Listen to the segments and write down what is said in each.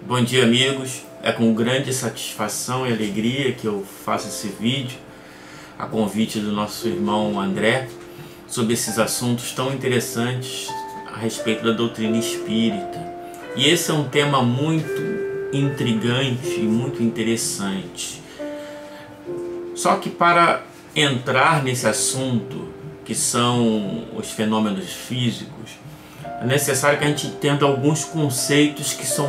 Bom dia, amigos. É com grande satisfação e alegria que eu faço esse vídeo a convite do nosso irmão André sobre esses assuntos tão interessantes a respeito da doutrina espírita. E esse é um tema muito intrigante e muito interessante. Só que para entrar nesse assunto, que são os fenômenos físicos, é necessário que a gente entenda alguns conceitos que são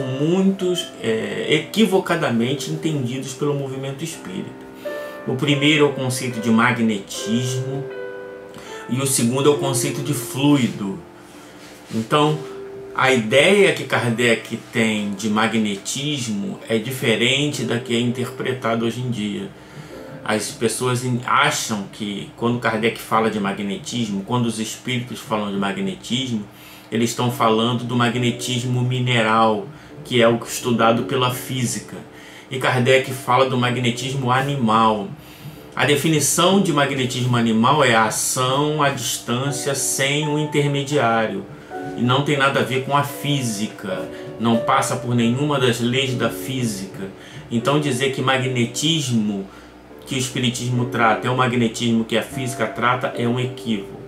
equivocadamente entendidos pelo movimento espírita. O primeiro é o conceito de magnetismo e o segundo é o conceito de fluido. Então, a ideia que Kardec tem de magnetismo é diferente da que é interpretada hoje em dia. As pessoas acham que quando Kardec fala de magnetismo, quando os espíritos falam de magnetismo, eles estão falando do magnetismo mineral, que é o estudado pela física. E Kardec fala do magnetismo animal. A definição de magnetismo animal é a ação à distância sem um intermediário. E não tem nada a ver com a física, não passa por nenhuma das leis da física. Então dizer que magnetismo que o espiritismo trata é o magnetismo que a física trata é um equívoco.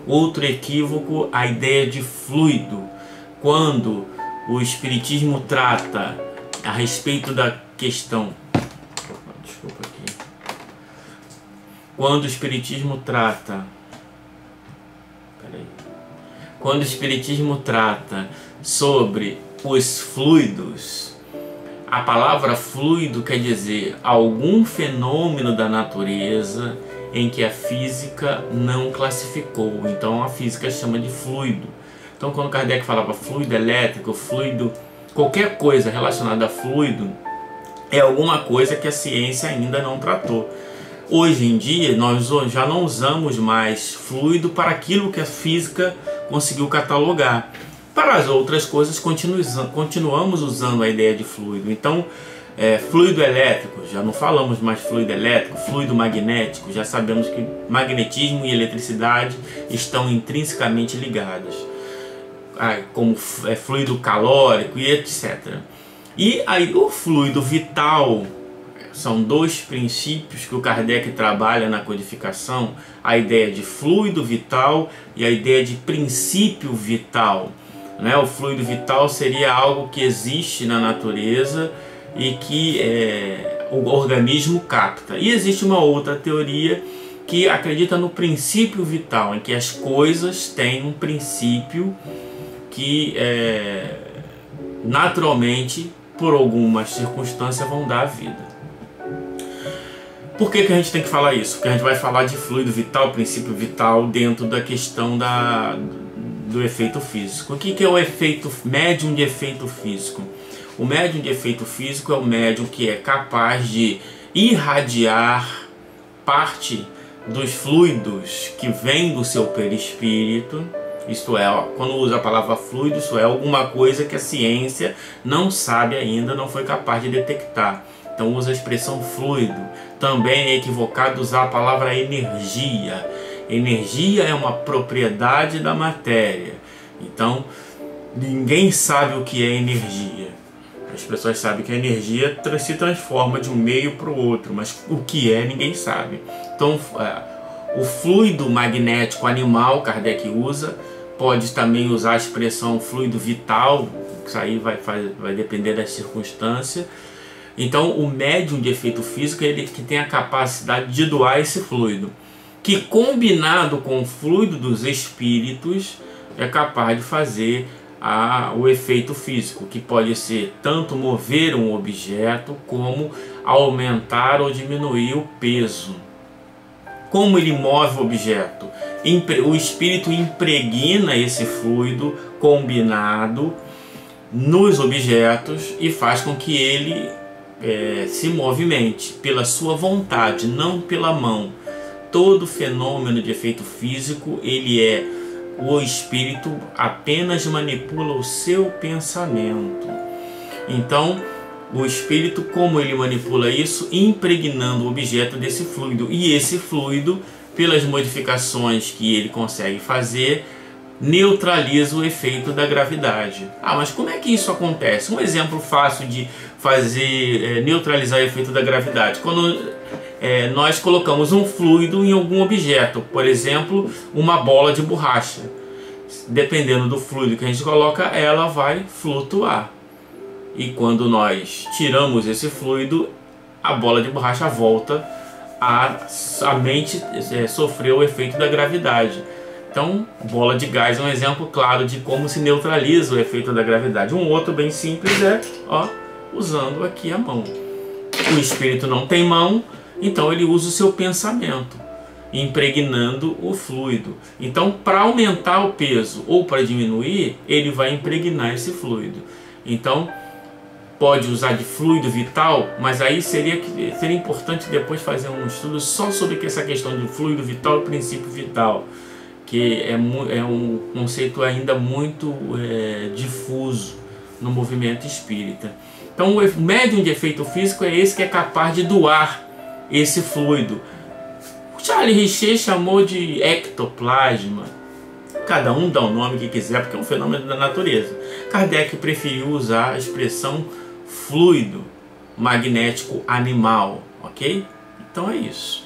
Outro equívoco, a ideia de fluido. Quando o espiritismo trata a respeito da questão... Desculpa aqui. Quando o espiritismo trata... Quando o espiritismo trata sobre os fluidos, a palavra fluido quer dizer algum fenômeno da natureza em que a física não classificou. Então a física chama de fluido. Então quando Kardec falava fluido elétrico, fluido, qualquer coisa relacionada a fluido, é alguma coisa que a ciência ainda não tratou. Hoje em dia nós já não usamos mais fluido para aquilo que a física conseguiu catalogar. Para as outras coisas continuamos usando a ideia de fluido. Então fluido elétrico, já não falamos mais fluido elétrico, fluido magnético, já sabemos que magnetismo e eletricidade estão intrinsecamente ligados, como fluido calórico e etc. E aí o fluido vital, são dois princípios que o Kardec trabalha na codificação, a ideia de fluido vital e a ideia de princípio vital. O fluido vital seria algo que existe na natureza e que o organismo capta. E existe uma outra teoria que acredita no princípio vital, em que as coisas têm um princípio que naturalmente, por alguma circunstância, vão dar vida. Por que a gente tem que falar isso? Porque a gente vai falar de fluido vital, princípio vital, dentro da questão do efeito físico. O que é o efeito médium de efeito físico? O médium de efeito físico é o médium que é capaz de irradiar parte dos fluidos que vem do seu perispírito. Isto é, quando usa a palavra fluido, isso é alguma coisa que a ciência não sabe ainda, não foi capaz de detectar. Então usa a expressão fluido. Também é equivocado usar a palavra energia. Energia é uma propriedade da matéria. Então ninguém sabe o que é energia. As pessoas sabem que a energia se transforma de um meio para o outro, mas o que é ninguém sabe. Então o fluido magnético animal, Kardec usa, pode também usar a expressão fluido vital, isso aí vai depender da circunstância. Então o médium de efeito físico é ele que tem a capacidade de doar esse fluido, que combinado com o fluido dos espíritos é capaz de fazer o efeito físico, que pode ser tanto mover um objeto como aumentar ou diminuir o peso. Como ele move o objeto? O espírito impregna esse fluido combinado nos objetos e faz com que ele se movimente pela sua vontade, não pela mão. Todo fenômeno de efeito físico, o espírito apenas manipula o seu pensamento. Então, o espírito, como ele manipula isso? Impregnando o objeto desse fluido. E esse fluido, pelas modificações que ele consegue fazer, neutraliza o efeito da gravidade. Ah, mas como é que isso acontece? Um exemplo fácil de fazer neutralizar o efeito da gravidade: quando nós colocamos um fluido em algum objeto, por exemplo, uma bola de borracha. Dependendo do fluido que a gente coloca, ela vai flutuar. E quando nós tiramos esse fluido, a bola de borracha volta a somente sofrer o efeito da gravidade. Então, bola de gás é um exemplo claro de como se neutraliza o efeito da gravidade. Um outro bem simples é usando aqui a mão. O espírito não tem mão, então ele usa o seu pensamento, impregnando o fluido. Então, para aumentar o peso ou para diminuir, ele vai impregnar esse fluido. Então, pode usar de fluido vital, mas aí seria importante depois fazer um estudo só sobre essa questão de fluido vital e princípio vital, que é um conceito ainda muito difuso no movimento espírita. Então, o médium de efeito físico é esse que é capaz de doar esse fluido. Charles Richer chamou de ectoplasma. Cada um dá o nome que quiser, porque é um fenômeno da natureza. Kardec preferiu usar a expressão fluido magnético animal, ok? Então é isso.